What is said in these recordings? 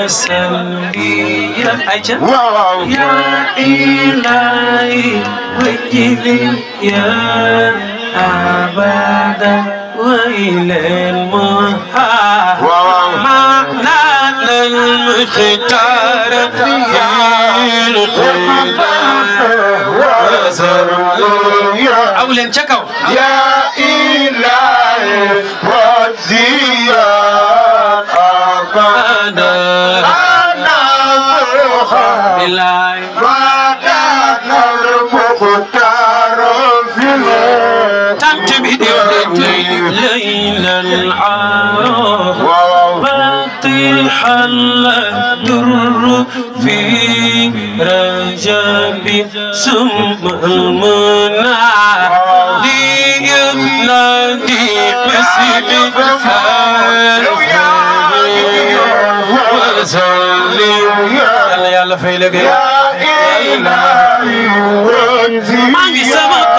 وسلي يا إلهي وجلي يا أبدا وإلى المحال معنى المختار في الخلاء أولا شكوا يا إلهي وزياد أبدا أنا إلهي وكان المختار في تنتبه ليلا العارف فاتحا الدر في رجب ثم المنى لينادي باسم يلا فيلك يا إلهي ما بيسمعك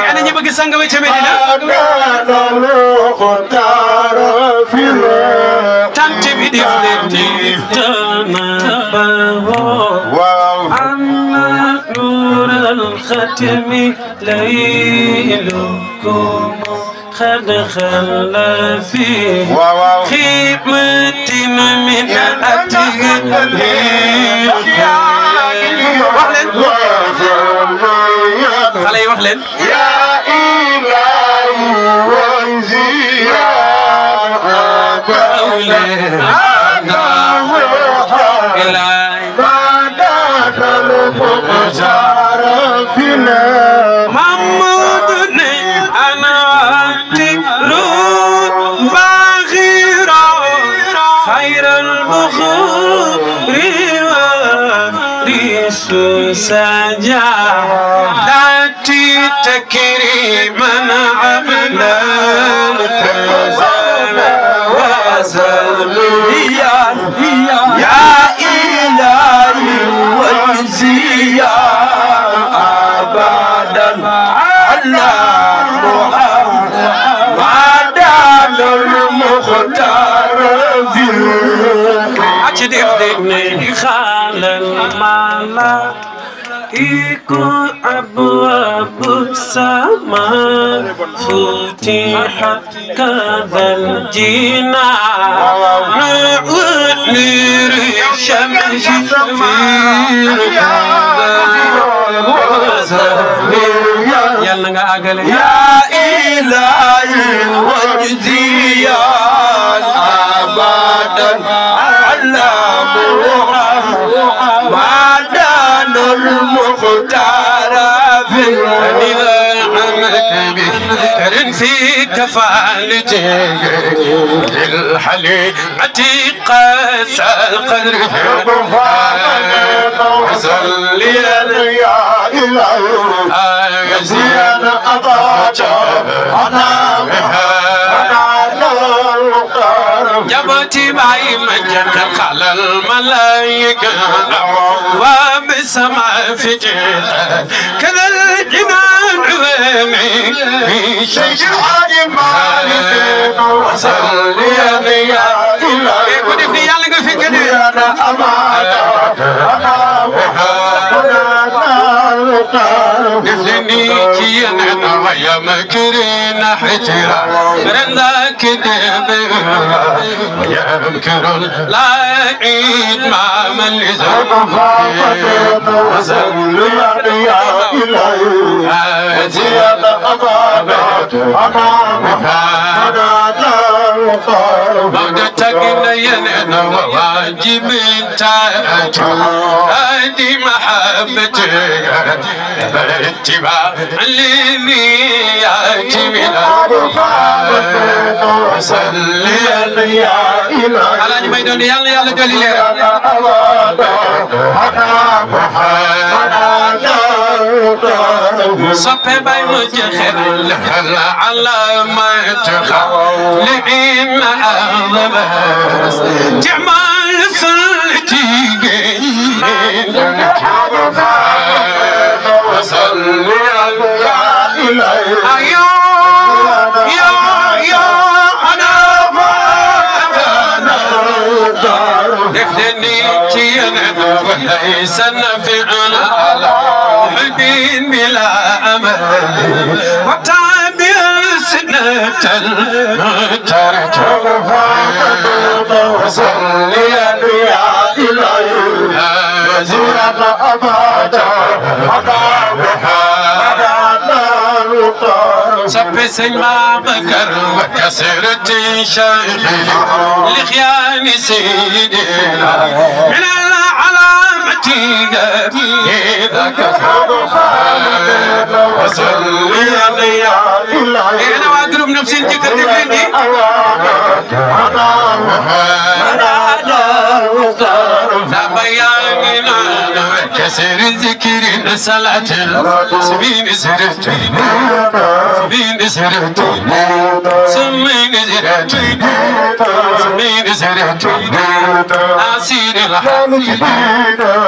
يعني نبغى سانغ ويتش مدينة تانتي بديفلتي أما نور الختم ليلكم قد خلى فيه خيمة من خلي وخلن يا إلهي وزياد أنا إلهي بعدك المختار فينا محمود أنا أترون باغيرا خير البخور وريس سجادتي تكريما عبدا وسلميا يا إلهي وجزيا أبدا على محمد المختار في أجدني خال الملا إيكو أبواب السماء فتحت كذا الجنان نور الشمس يلا نقول يا إلهي وجزيا أبدا على محمد المختار في في كفالتي للحليمة قاس القدر صلي يا إلهي زين أباك أنا جبتي معي من جنة على الملائكة وبسماء فتيلة كذا الجنان عظيمي في شيء حاجة مالك وصلي يا إلهي كنت في يالك في كده أنا أمانك نفلني كينا ويا مكرين حجرا رندك دبر ويا مكر لا عيد ما من لزم وصلي يا إلهي زيادة أبابك أنا موجتك لينا وواجب تاج هذه محبتك باتباع لنيات بلا وصلي يا إلهي على جميدون يلا دليل صبي باي مجخر على ما تخاف لئن أعظم تعمل صلتي وصلي يا إلهي يا أنا وليس نفعنا على حبين بلا أمل وتعبي سنة المترك وصلي يا إلهي وزيرة أبدا سبسن ما بكر وكسرت شيخي لخيان سيدنا من العلامة إذا كسر وصلي يا إلهي أنا وأقرب نفسي الذكر تفيدي بياننا كسر الذكر صلاة سبين سرت سبين سرت سمين سرت سبين سرت أسير الحق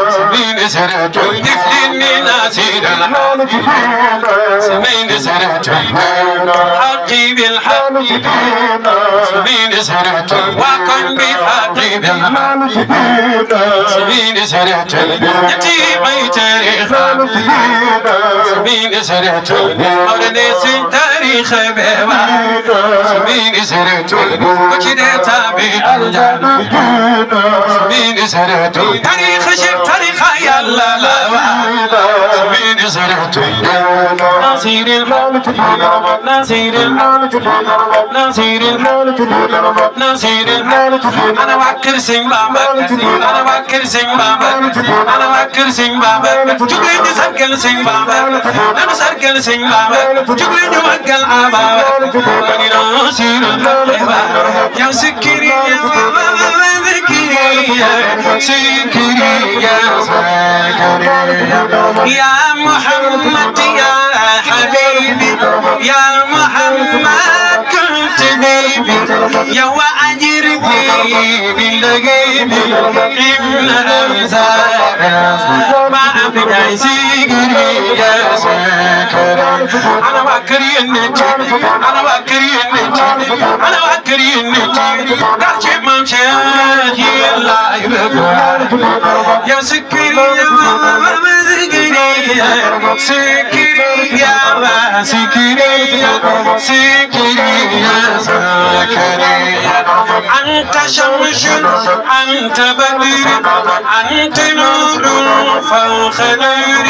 سبين سرت دفلني ناسير الحق سبين سرت حقي بالحق سبين سرت وكن بحقي بالحق سبين سرت يتيمي تاريخ سبين سرت أولنس تاريخ بيبا سبين سرت وكده تابع الجنة سبين سرت تاريخ شيخ تاريخ يلا لا سبين سرت ناصير الملك ناصير الملك ناصير الملك ناصير الملك أنا وكر سين بابا أنا وكر سين بابا أنا وكر سين بابا جبريل سركل سين بابا أنا سركل سين بابا جبريل وكل أبا أنا ناصير الملك يا سكري يا سكري يا سكري يا محمد يا حبيبي يا محمد كنت بيبي يا وأجرني بالغيبي ابن أمزار ما أبدا سكري يا سكري أنا وكري النجي أنا وكري النجي أنا وكري النجي قرشي ممشي الله يبقى يا سكري يا محمد سكري يا سكري يا سكري أنت شمس أنت بدر أنت نور فوق نور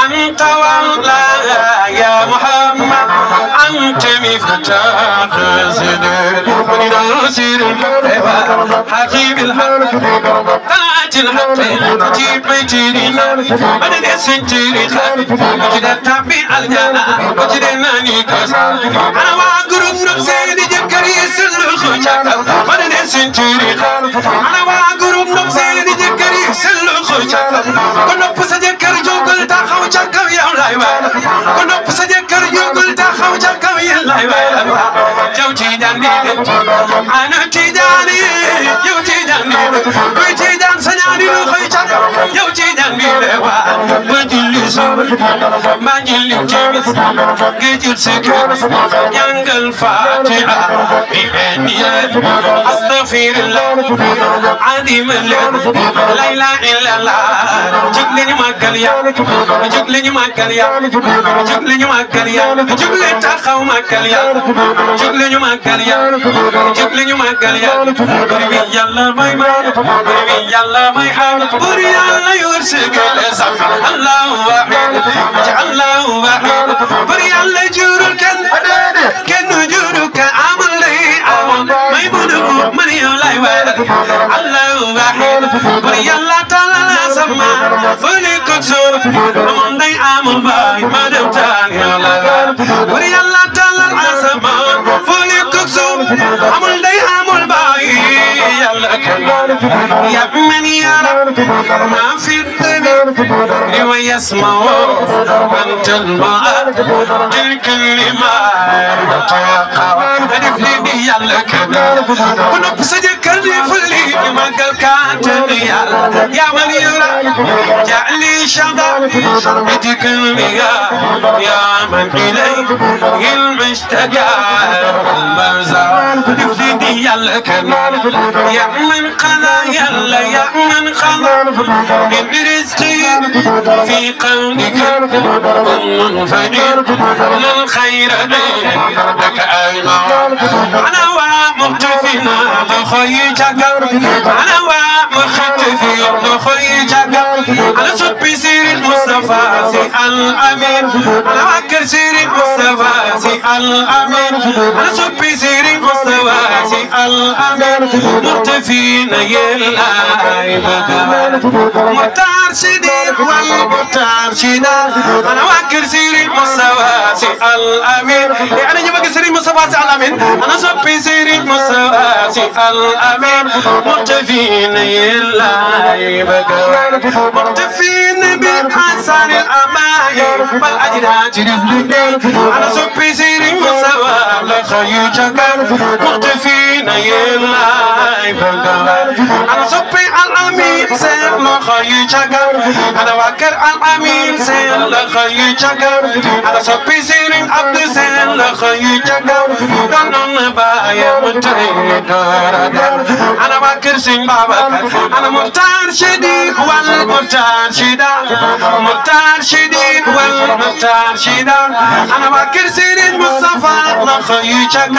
أنت والله يا محمد أنت مفتاح صدر وناصر حبيب الحق طلعت الحق تجيب بيتي أنا نسنتري وجد تبي الجنة وجد ناني كاس أنا وأقرب نفسي لجكري سر الخشاك أنا نسنتري أنا وأقرب نفسي لجكري سر الخشاك كنا بسجكر جوكل تخو جكر يا لايوان كنا بسجكر جوكل تخو جكر يا لايوان جوتي داني أنا تيجاني يوتي داني ويتي دان سناني الخشاك يوتي داني مجلس جيمس جيل سكر ينقل فاتحة بهنية أستغفر الله عظيم الله لا إله إلا الله جبلني مكاليا جبلني مكاليا جبلني مكاليا جبلني تخاو مكاليا جبلني مكاليا جبلني مكاليا بريء يلا ما يمر بريء يلا ما يحاول بريء يلا يرسل الله واحد الله واحد بريء يلا جورك كن جورك عمل لي عمل ما يبونه من يلا يوالد الله واحد بريء يلا تعالى سما فلك سور من دي عمل باي ما دم تاني الله بريء يلا تعالى سما فلك سور عمل دي عمل باي يلا يا من يرى ما في الدنيا ويسمع أنت الماء تلك الكلمات هدفني يلا كذا كنا بسجكر لي فلي ما قال كاتني يا من يرى جعلي شغا بدك المياه يا من إليه المشتاق المرزا هدفني يلا يلا كنا يا من قضى يلا يا من قضى إن رزقي في قولك منفجر للخير لك أيمان أنا ومختفينا لخيجك أنا ومختفي لخيجك أنا صبي سير المصطفى سي الأمين أنا وكر سير المصطفى سي الأمين أنا صبي سير المصطفى سي الأمين مختفينا يلا مختار شديد والمختار شديد أنا وكر سير المصطفى سي الأمين أنا جبك سير المصطفى سي الأمين أنا صبي سير المصطفى سي الأمين مختفينا يلا مختفين بالحسن الأماير بالأجنات رفلين أنا صبي سير المصطفى لخيجك مختفين يلا أنا صبي الأمين سير لخيجك أنا وكر الأمين سير لخيجك أنا صبي سير عبد سير لخيجك دانون بايا متعيد أنا وكر سين بابك أنا مختار شديد والمختار شدا مختار شديد والمختار شدا أنا وكر سير المصطفى لخيجك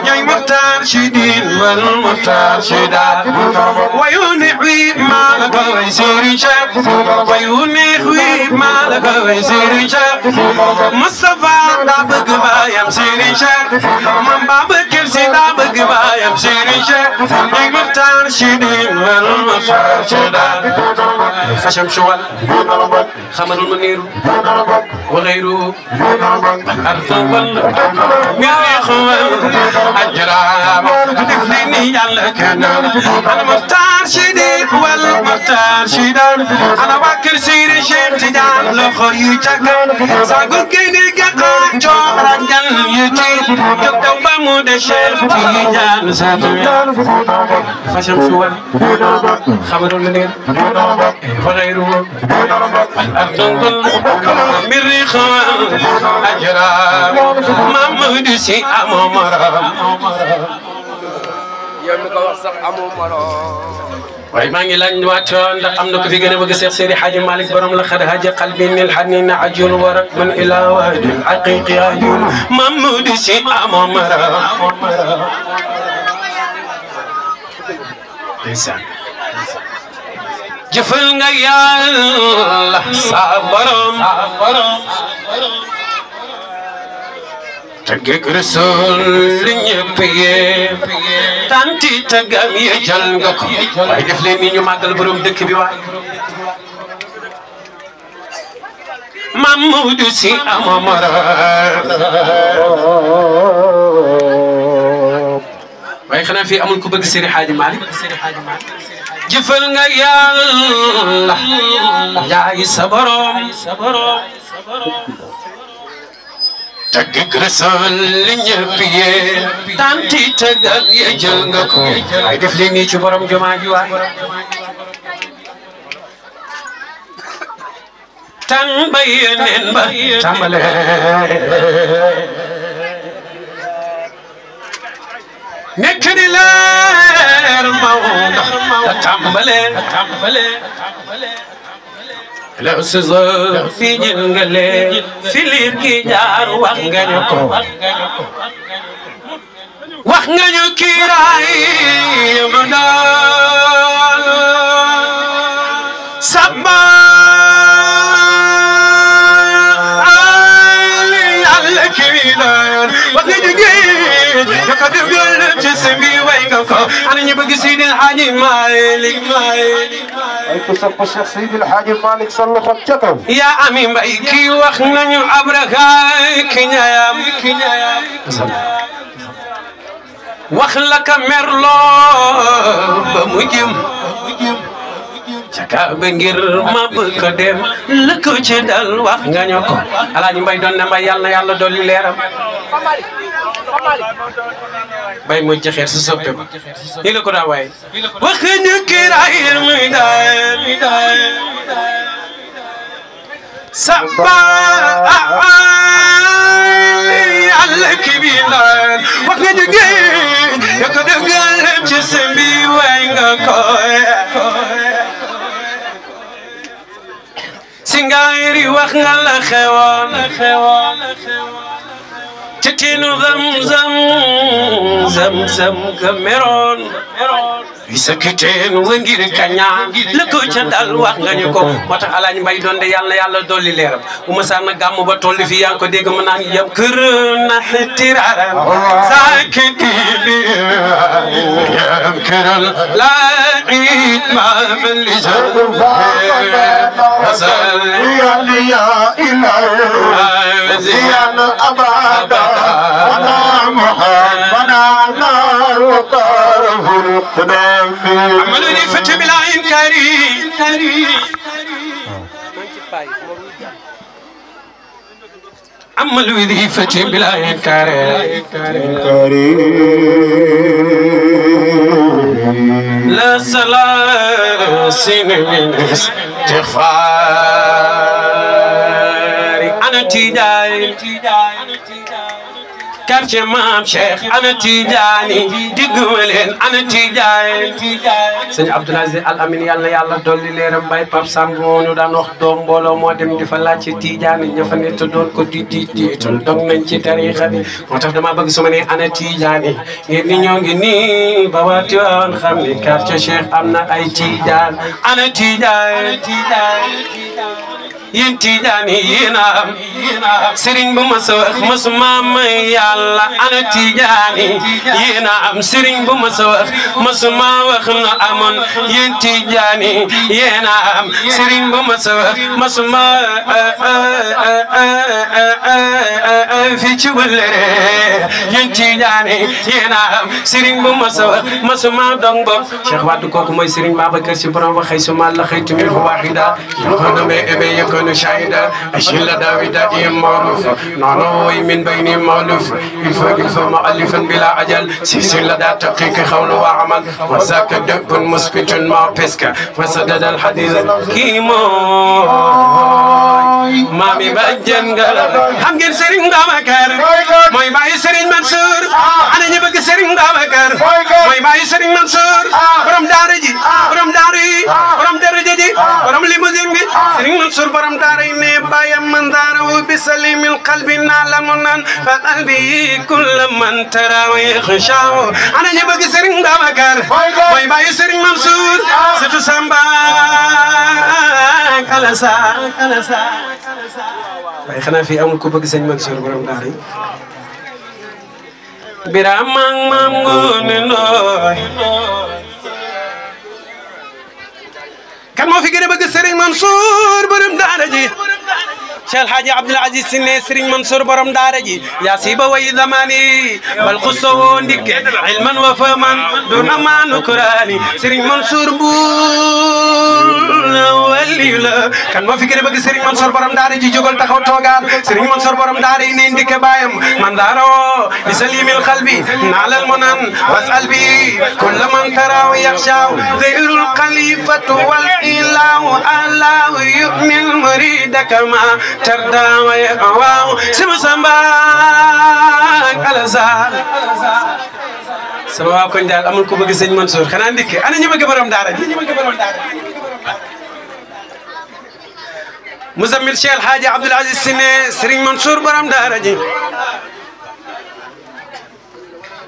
يا مختار شديد والمختار شدا وينحوي ما لك ويسير شك وينحوي ما لك ويسير شك مصطفى دابك بايم سير شك من بابك كرسي دابك بايم سير شك يا مختار شديد والمختار شدا خشم شوال خمر المنير وغيره الأرض والمريخ والأجرام تفليني يلا كنا أنا مختار شديد والمختار شديد أنا وكر سير شيخ تجان لخيجك ساقل كيني قاقا جورا جليتي جبتو بمود الشيخ تجان ساتويا خشم شوال خمر المنير وغيره الأرض والمريخ والأجرام محمود سي أمو مرام waaye maa ngi laaj waatoon ndax am na ko fi gën a bëgg Seex Seydi Hadji Malick borom la xad haja qalbi min hanin ajul warak man ila wadil haqiqi ajul Mahmoud si Amo Maram ndeysaan jëfal nga Yàlla sa borom taggeeg Rasul li ñëpp yee tanti tagam ye jal nga ko waaye def leen ni ñu màggal borom dëkk bi waay Mahmoud si Amo Maram waaye xanaa fii amul ku bëgg Seydi Hadji Malick jëfal nga Yàlla yaay sa borom taggeeg Rasul li ñëpp yee tanti tagam ye jël nga ko waaye def leen nii ci borom jumaa ji waay tan ba yeneen ba tàmbale nekk di leer Maodo tàmbale la sizo fi jëngale fi liir gi jaar wax nga ñu ko wax nga ñu kiiraay mu doon sabba ay Yàlla kiiraay wax nga ñu géej ya ko dugal ci simbi way nga ko ana ñu bëgg Seydi Hadji Malick ay ku sopp Cheikh Seydi Hadji Malick salla xam ca kaw yaa ami mbay kii wax nañu abrakaay ki ñaayam wax la ka merloo ba mu jëm ca Kaaba ngir ma bëgg ko dem la ko ci dal wax nga ñu ko Alaaji Mbay doon na mbay yàlla na yàlla dolli leeram bay mo ci xeer sa soppe ba ni la ko daa waaye wax ñu kiiraay muy daay sabba Yàlla ki bi wax nga ñu géej ya ko dëggal gaayri wax nga la xewoon ci tiinu zam ga meroon wi sakkiteen wa ngir kañaan la ko ca dal wax nga ñu ko moo tax Alaaji Mbay doon de yàlla dolli leeram bu ma saan na gàmm ba toll fi yaa ngi ko dégg ma naan yam kër na xitiraram sakkiti bi yam këral la iid ma mel li يا إلهي زيان أبدا أنا محمد نار وطرف القدام عملوني فتح بالعين كريم عملوا ذي فتح بالعين كريم لا سلاسل من استغفاري أنا تيجاي كارتي مام شيخ أنا تيجاني دقولين أنا تيجاي سيد عبد العزيز الأمين يلا دولي ليرم باي باب سامبونو دا نوخ دوم بولو مو dem di fa laaj ci tijaani ña fa nekk doon ko di tul dog nañ ci tariixa bi moo tax dama bëgg su ma nee ana tijaani ngeen ni ñoo ngi nii ba waati woon xam ni quartier Cheikh am na ay tijaan ana tijaani yéen tijaani yéen a am sëriñ bu ma sa wax masuma may yàlla ana tijaani yéen a am sëriñ bu ma sa wax masuma wax na amoon yéen tijaani yéen a am sëriñ bu ma sa wax masuma fi ci wëllëre yéen tijaani yéen a am sëriñ bu ma sa wax masuma dong bopp Cheikh Wade kooku mooy sëriñ Babacar Si borom waxay suma la xëy tamit waaxida yokkoon be ebe yokkoon شاهدا أشيل داوود معروف نانوي من بين مالوف الفا مؤلفا بلا أجل سيسل لدى تقيك خول وعمل وذاك دب مثبت ما بسكا وسدد الحديث كيمو مامي بجن قلب هم جن سرين غامكر موي باي سرين منصور أنا نبغى سرين غامكر موي باي سرين منصور برام دارجي برام داري برام درجي برام ليموزين بي سرين منصور برام داري بايا من داره بسليم القلب نعلمنا فقلبي كل من ترى ويخشاه أنا نبغى سرين غامكر موي باي سرين منصور ستو سامبا كالسا waaye xanaa fii amul ku bëgg sëñ Mansour borom daara yi biram maam ngoone nooy kan moo fi gën a bëgg sëriñ Mansour borom daara ji Cheikh El Hadji Abdoul Aziz Sy ne Serigne Mansour borom daara ji yaa siiba way zamani bal xusoo ndikke ilman wa faman duna maanu kuraani Serigne Mansour bu wali la kan moo fi gën a bëgg Serigne Mansour borom daara ji jógal taxaw toogaat Serigne Mansour borom daara yi ne ndikke baayam man daaro bi salimil qalbi naalal munan wasal bi kulla man taraw yaxshaw zayrul xalifatu wal ilahu allahu yu'min muridaka ma tarda wa yaqaw sama samba kalasar sama waa koñ daal amul ko bëgg sëñ Mansour xanaa ndikke ana ñu bëgg borom daara ji Muzammil Cheikh El Hadji Abdoul Aziz Sy ne Serigne Mansour borom daara ji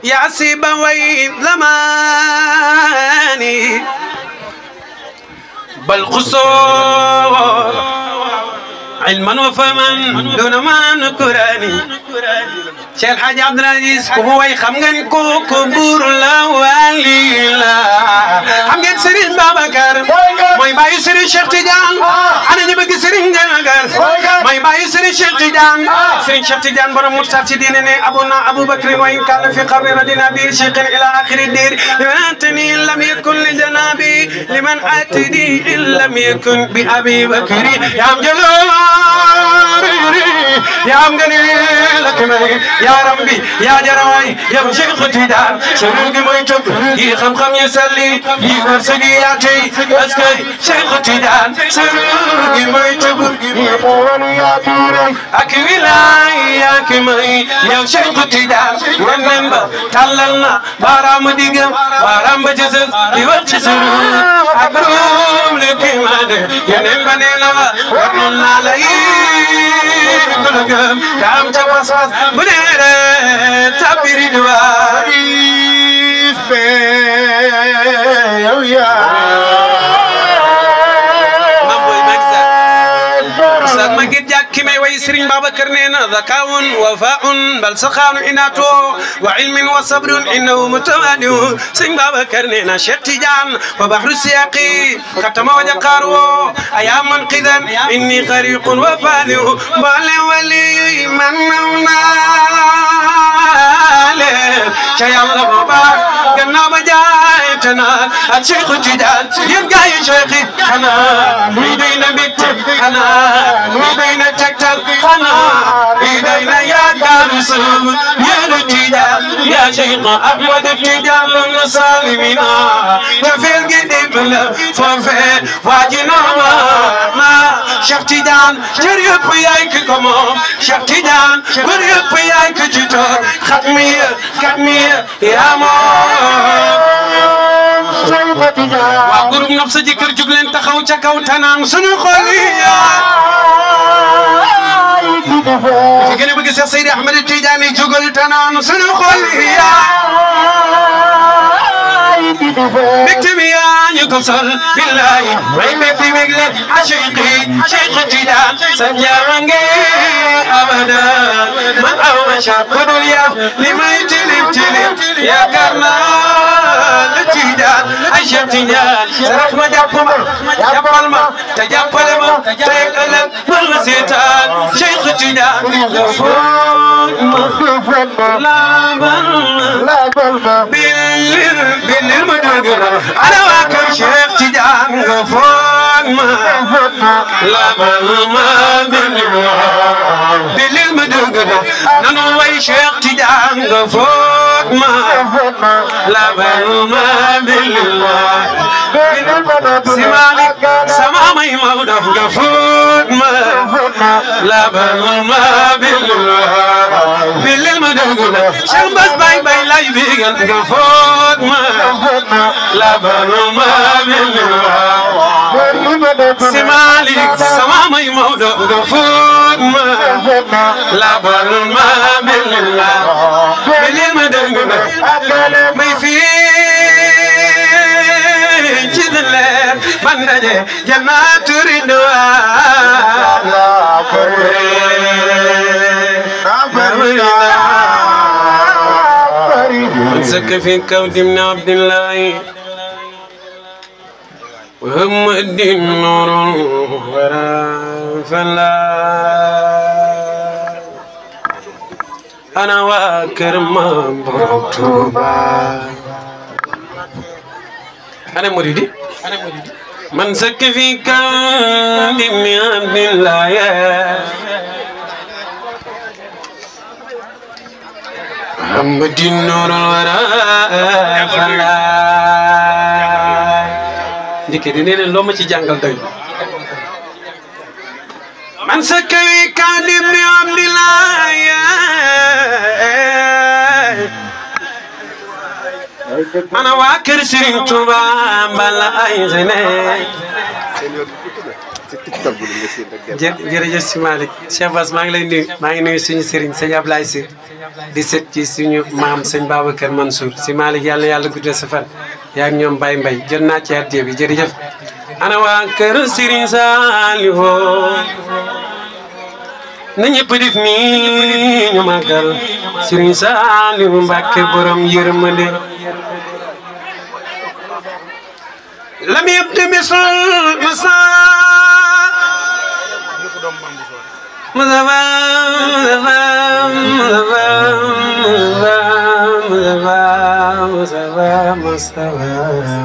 yaa siiba way zamani bal xusoo علما وفهما دون ما نكراني Cheikh El Hadji Abdoul Aziz ku mu way xam ngeen kooku buur la wali la xam ngeen Serigne Babacar mooy bàyyi Serigne Cheikh Tidiane ana ñu bëgg Serigne Babacar mooy bàyyi Serigne Cheikh Tidiane Serigne Cheikh Tidiane borom muxtar ci diine ne abuna Aboubacry wa in kana fi qabri radina bi cheikh ila akhir dir liman lam yakun li janabi liman atidi in lam yakun bi Abi Bakri ya am jalo يا أمجني لك مي يا ربي يا جراي يا شيخ تيدان شروق ما يتوب يخم يسلي يورسقي ياتي أسكي Cheikh Tidiane sërugi mooy tëbur gi ak wilaay ak may yow Cheikh Tidiane yeneen ba tàllal na baaraamu digam baaraam ba ci sës di wax ci sëru ak ruum li kimaane yeneen ba nee na wa war nun naa la ku la gëm te am ca pas-pas bu dee tabiri duwaay yow Ustaz Maguette Diack ki may way Serigne Babacar nee na zakaun wafaun bal saxaanu inaatu wa ilmin wa sabrun innahu mutawaliu Serigne Babacar nee na Cheikh Tidiane wa bahru siyaqi katama wa jaqaaru aya manqidan inni xariqun wa faaliu mbale wali man nawnaale ca yàlla bu baax gannaaw ba jaaytana ak Cheikh Tidiane yéen gaay yi Cheikh yi xanaa luy doy na mbégte xanaa luy doy na tegtal xanaa luy doy na yaakaar suuf yéen Tidiane yaa Cheikh Ahmad Tidiane la salimina dafeel gi démb la foofee waajinama ma Cheikh Tidiane cër yëpp yaay ki ko moom Cheikh Tidiane bër yëpp yaay ki ci toog xatmiya yaa moom waa groupe nopp sa jëkkër jug leen taxaw ca kaw tanaan suñu xol yi fi gën a bëgg Cheikh Seydi Ahmed Tidiane jugal tanaan suñu xol yi mbégte mi yaa ñu ko sol billahi may mbégte mi leen a Cheikh Tidiane sa jaange abada man aw ma kudul ya li may tilim yaakaar naa la Tidiane ay Cheikh Tidiane sarax ma jàppal ma te jàppale ma tey ëllëg man la seetaan Cheikh Tidiane nga foog ma laabal ma billil ma dugg na ana waa kër Cheikh Tidiane nga foog ma laabal ma billil ma dugg na nanu way Cheikh Tidiane nga foog ma laabal ma billil si Malick sama may Maodo nga foog ma laabal ma billil ma dugg na Cheikh Bass bay lay bigal nga foog ma laabal ma billil si Malick sama may Maodo nga foog ma laabal ma billil ma dugg na may fii ci leer ban daje jannaatu ridwaan سك في كود من عبد الله وهم الدين نور وراء فلا أنا واكرم برتوبا أنا مريدي من سك في كود من عبد الله محمد النور الوراء فلا ديك دي نين لو ما سي جانغال doy من سكوي كان ابن عبد الله انا واكر سيرين توبا بلا اي زنه jërëjëf si Malick Cheikh Bass maa ngi lay nuyu maa ngi nuyu suñu sëriñ sëñ Ablaye si di set ci suñu maam sëñ Babacar Mansour si Malick yàlla yàlla guddal sa fan yaa ngi ñoom Baye Mbaye jot naa ci addiya bi jërëjëf ana waa kër Serigne Saliou na ñëpp def nii ñu màggal Serigne Saliou Mbacké borom yërmande lam yabdi misl masa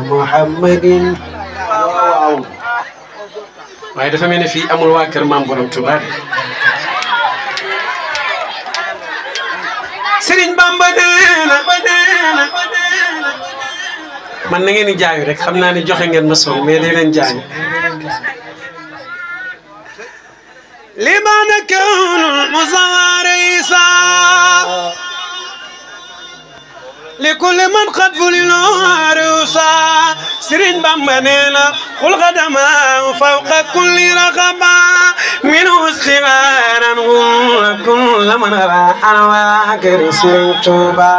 Muhammadin waaye dafa mel ne fii amul waa kër Maam Borom Touba Serigne Bamba neena man na ngeen di jaayu rek xam naa ne joxe ngeen ma soom mais dee leen jaayu liman kawnul musawar isa لكل من قد فلل عروسا سرين بامبانينا قل غدما فوق كل رغبة منه استغارا كل من راح واكر سرين توبا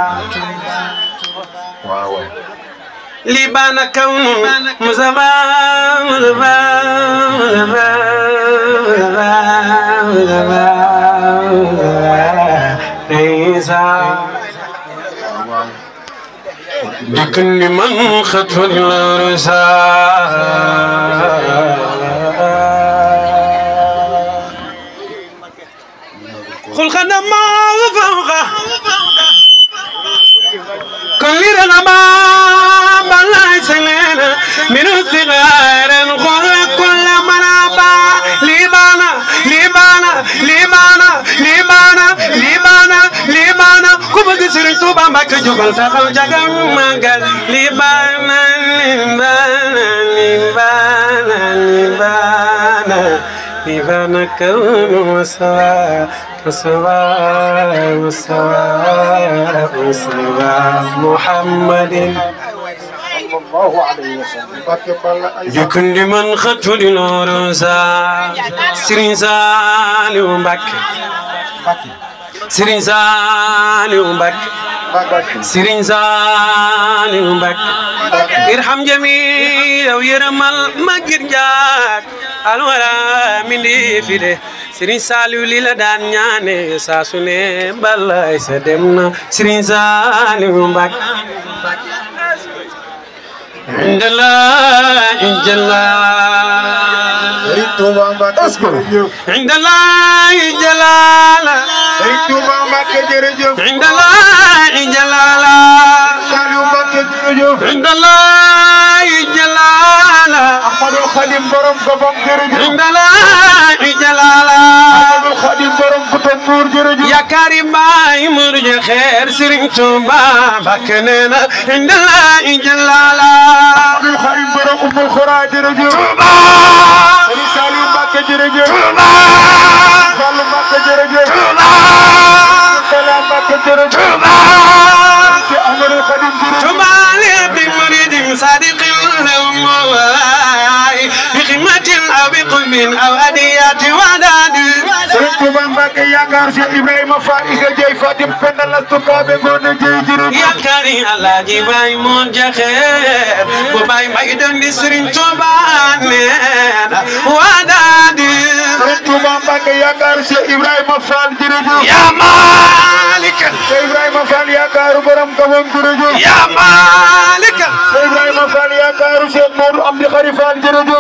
لبان كون مزبا لكن من خطف الرسال خل خدما وفوقه كل رغبة بلا سنين من صغار خل كل منابع لبانا لبانا لبانا لبانا لبانا لبانا كوبا سيرن توبا ماك جوغال تاخاو جاغام ماغال لبانا لبانا لبانا لبانا لبانا كون مسوا مسوا مسوا مسوا محمد الله عليه وسلم يكن لمن خطف للورسا سرين سالم مباكي سرين سالم مباكي سرين سالم مباكي ارحم جميع ويرمل مجر جاك الورا من دي فيده سرين سالم ليلا دان ñane sa sune balay sa demna سرين سالم مباكي عند الله عند الله عند الله جلال عند الله جلال عند الله جلال أحمد الخادم برم كفم جرجو عند الله جلال أحمد الخادم برم كتنور جرجو يا كريم باي مرج خير سرين توبا بكننا عند الله جلال أحمد الخادم برم أم الخرا جرجو توبا سالم باك جرجو توبا سالم باك جرجو توبا سلام باك جرجو توبا أحمد الخادم جرجو توبا بمريد صادق لهم بخدمة أو بقلب أو أديات وداد Sëriñ Tuubaa Mbàkke yaakaar Cheikh Ibrahima Fall Isa Jeey Fatim Penda Lastu Kaabe Ngoone Jeey jërëjëf yaakaari Alaaji Baay moo jaxeer bu Baay Mbay doon di Sëriñ Tuubaa neena wadaad Sëriñ Tuubaa Mbàkke yaakaar Cheikh Ibrahima Fall jërëjëf yaa Maalika Cheikh Ibrahima Fall yaakaaru borom Gabon jërëjëf yaa Maalika Cheikh Ibrahima Fall yaakaaru Cheikh Modou Amdi Khari Fall jërëjëf